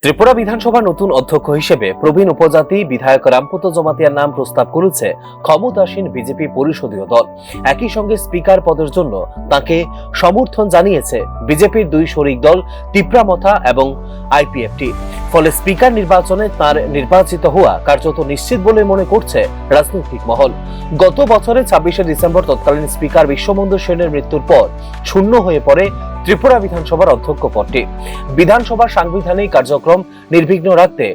ত্রিপুরা বিধানসভার নতুন অধ্যক্ষ হিসেবে প্রবীণ উপজাতি বিধায়ক রামপত জমাতিয়ার নাম প্রস্তাব করেছে ক্ষমতাসীন বিজেপি পরিষদীয় দল। একই সঙ্গে স্পিকার পদের জন্য তাকে সমর্থন জানিয়েছে বিজেপির দুই শরিক দল ত্রিপুরা মথা এবং আইপিএফটি। ফলে স্পিকার নির্বাচনে তার নির্বাচিত হওয়া কার্যত নিশ্চিত বলে মনে করছে রাজনৈতিক মহল। গত বছরের ২৬শে ডিসেম্বর তৎকালীন স্পিকার বিশ্ববন্ধু সেনের মৃত্যুর পর শূন্য হয়ে পড়ে ত্রিপুরা বিধানসভার অধ্যক্ষ পদটি। বিধানসভার সাংবিধানিক কার্যক্রম নির্বিঘ্ন রাখতে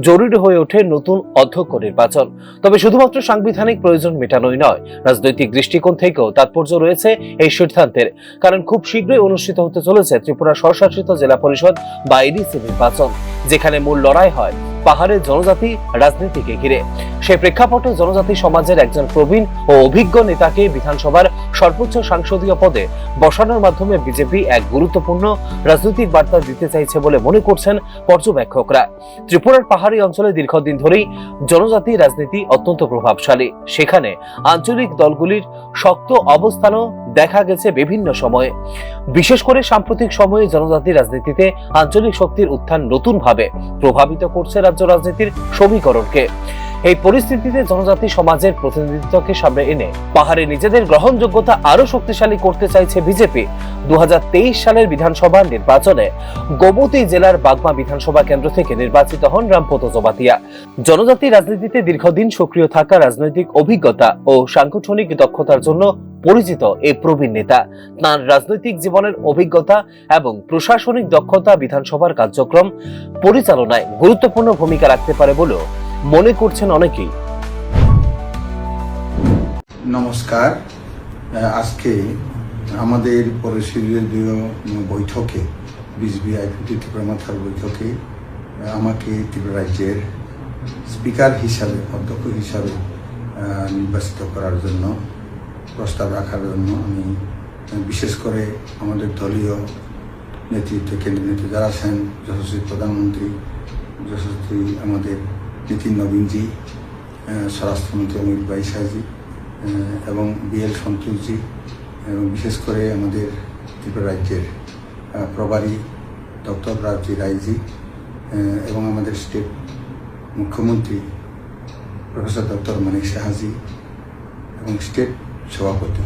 জরুরি হয়ে ওঠে নতুন অধ্যক্ষ নির্বাচন। তবে শুধুমাত্র সাংবিধানিক প্রয়োজন মেটানোই নয়, রাজনৈতিক দৃষ্টিকোণ থেকেও তাৎপর্য রয়েছে এই সিদ্ধান্তের। কারণ খুব শীঘ্রই অনুষ্ঠিত হতে চলেছে ত্রিপুরা স্বশাসিত জেলা পরিষদ বা এডিসি নির্বাচন, যেখানে মূল লড়াই হয় পাহাড়ের জনজাতি রাজনীতিকে ঘিরে। সেই প্রেক্ষাপটে জনজাতি সমাজের একজন প্রবীণ ও অভিজ্ঞ নেতাকে বিধানসভার সর্বোচ্চ সাংসদীয় পদে বসানোর মাধ্যমে বিজেপি এক গুরুত্বপূর্ণ রাজনৈতিক বার্তা দিতে চাইছে বলে মনে করছেন পর্যবেক্ষকরা। ত্রিপুরার পাহাড়ি অঞ্চলে দীর্ঘদিন ধরেই জনজাতি রাজনীতি অত্যন্ত প্রভাবশালী। সেখানে আঞ্চলিক দলগুলির শক্ত অবস্থানও দেখা গেছে বিভিন্ন সময়ে। বিশেষ করে সাম্প্রতিক সময়ে জনজাতি রাজনীতিতে আঞ্চলিক শক্তির উত্থান নতুনভাবে প্রভাবিত করছে রাজ্য রাজনীতির সমীকরণকে। এই পরিস্থিতিতে জনজাতি সমাজের প্রতিনিধিত্বকে সামনে এনে পাহাড়ে নিজেদের গ্রহণযোগ্যতা আরো শক্তিশালী করতে চাইছে বিজেপি। ২০২৩ সালের বিধানসভা নির্বাচনে গোমতী জেলার বাগমা বিধানসভা কেন্দ্র থেকে নির্বাচিত হন রামপত জমাতিয়া। জনজাতি রাজনীতিতে দীর্ঘদিন সক্রিয় থাকা, রাজনৈতিক অভিজ্ঞতা ও সাংগঠনিক দক্ষতার জন্য পরিচিত এই প্রবীণ নেতা তাঁর রাজনৈতিক জীবনের অভিজ্ঞতা এবং প্রশাসনিক দক্ষতা বিধানসভার কার্যক্রম পরিচালনায় গুরুত্বপূর্ণ ভূমিকা রাখতে পারে বলেও মনে করছেন অনেকেই। নমস্কার। আজকে আমাদের পরিষদীয় বৈঠকে বিজেপি আইপিএফটি ত্রিপুরা মাথার বৈঠকে আমাকে ত্রিপুরা রাজ্যের স্পিকার হিসাবে, অধ্যক্ষ হিসাবে নির্বাচিত করার জন্য, প্রস্তাব রাখার জন্য আমি বিশেষ করে আমাদের দলীয় নেতৃত্ব, কেন্দ্রীয় নেতৃত্ব যারা আছেন, যশস্বী প্রধানমন্ত্রী, যশস্বী আমাদের নীতিন নবীনজি, স্বরাষ্ট্রমন্ত্রী অমিত ভাই শাহজি এবং বিএল সন্তোষজি, এবং বিশেষ করে আমাদের ত্রিপুরা রাজ্যের প্রভারী ডক্টর রাবজি রায়জি এবং আমাদের স্টেট মুখ্যমন্ত্রী প্রফেসর ডক্টর মানিক সাহাজি এবং স্টেট সভাপতি,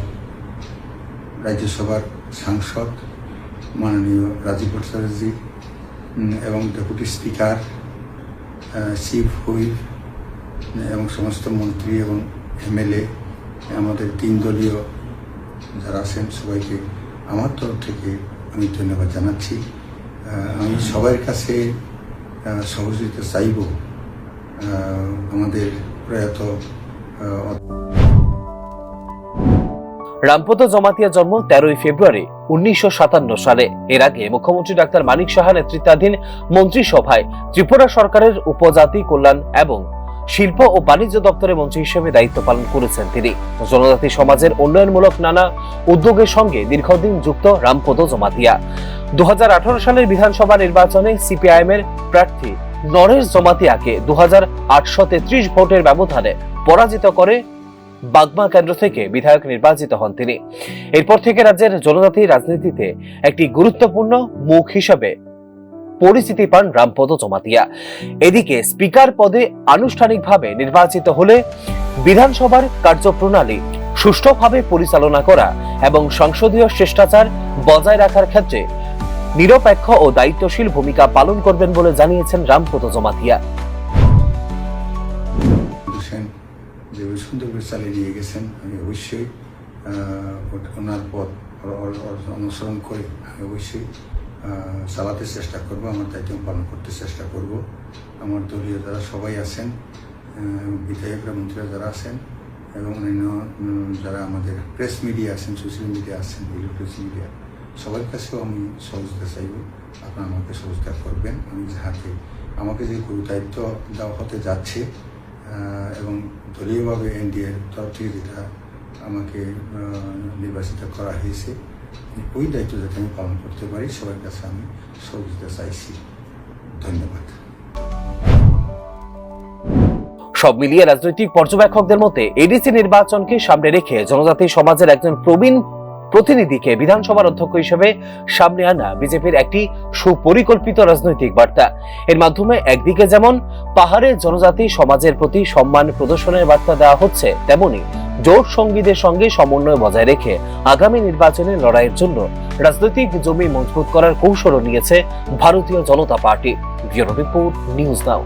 রাজ্যসভার সাংসদ মাননীয় রাজীব ভট্টাচার্যজি এবং ডেপুটি স্পিকার, চিফ হুইপ এবং সমস্ত মন্ত্রী এবং এমএলএ, আমাদের তিন দলীয় যারা আছেন সবাইকে আমার তরফ থেকে আমি ধন্যবাদ জানাচ্ছি। আমি সবার কাছে সহযোগিতা চাইব। আমাদের প্রয়াত রামপত জমাতিয়ার জন্ম ১৩ই ফেব্রুয়ারি ১৯৫৭ সালে। এর আগে মুখ্যমন্ত্রী ডাক্তার মানিক সাহা নেতৃত্বাধীন মন্ত্রিসভায় ত্রিপুরা সরকারের উপজাতি কল্যাণ এবং শিল্প ও বাণিজ্য দপ্তরের মন্ত্রী হিসেবে দায়িত্ব পালন করেছেন তিনি। জনজাতি সমাজের উন্নয়নমূলক নানা উদ্যোগের সঙ্গে দীর্ঘদিন যুক্ত রামপত জমাতিয়া। ২০১৮ সালের বিধানসভা নির্বাচনে সিপিআইএম এর প্রার্থী নরেশ জমাতিয়াকে ২৮৩৩ ভোটের ব্যবধানে পরাজিত করে বাগমা কেন্দ্র থেকে বিধায়ক নির্বাচিত হন তিনি। এরপর থেকে রাজ্যের জনজাতি রাজনীতিতে একটি গুরুত্বপূর্ণ মুখ হিসেবে পরিচিতি পান রামপত জমাতিয়া। এদিকে স্পিকার পদে আনুষ্ঠানিকভাবে নির্বাচিত হলে বিধানসভার কার্যপ্রণালী সুষ্ঠুভাবে পরিচালনা করা এবং সংসদীয় শিষ্টাচার বজায় রাখার ক্ষেত্রে নিরপেক্ষ ও দায়িত্বশীল ভূমিকা পালন করবেন বলে জানিয়েছেন রামপত জমাতিয়া। যেভাবে সুন্দর করে চালিয়ে নিয়ে গেছেন, আমি অবশ্যই ওনার পথ অনুসরণ করে আমি অবশ্যই চালাতে চেষ্টা করব, আমার দায়িত্ব পালন করতে চেষ্টা করব। আমার দলীয় যারা সবাই আছেন, বিধায়করা, মন্ত্রীরা যারা আছেন এবং অন্যান্য যারা আমাদের প্রেস মিডিয়া আছেন, সোশ্যাল মিডিয়া আছেন, প্রেস মিডিয়া, সবার কাছেও আমি সহযোগিতা চাইব। আপনারা আমাকে সহযোগিতা করবেন। আমি যাহাতে আমাকে যে দায়িত্ব দেওয়া হতে যাচ্ছে এবং দলীয়ভাবে এনডিএর তরফ থেকে যেটা আমাকে নির্বাচিত করা হয়েছে, ওই দায়িত্ব যাতে আমি পালন করতে পারি, সবার কাছে আমি সহযোগিতা চাইছি। ধন্যবাদ। সব মিলিয়ে রাজনৈতিক পর্যবেক্ষকদের মতে এডিসি নির্বাচনকে সামনে রেখে জনজাতি সমাজের একজন প্রবীণ প্রতিনিধিকে বিধানসভার অধ্যক্ষ হিসেবে সামনে আনা বিজেপির একটি সুপরিকল্পিত রাজনৈতিক বার্তা। এর মাধ্যমে একদিকে যেমন পাহাড়ে জনজাতি সমাজের প্রতি সম্মান প্রদর্শনের বার্তা দেওয়া হচ্ছে, তেমনি জোট সঙ্গীদের সঙ্গে সমন্বয় বজায় রেখে আগামী নির্বাচনের লড়াইয়ের জন্য রাজনৈতিক জমি মজবুত করার কৌশলও নিয়েছে Bharatiya Janata party. Bureau report, news নাও।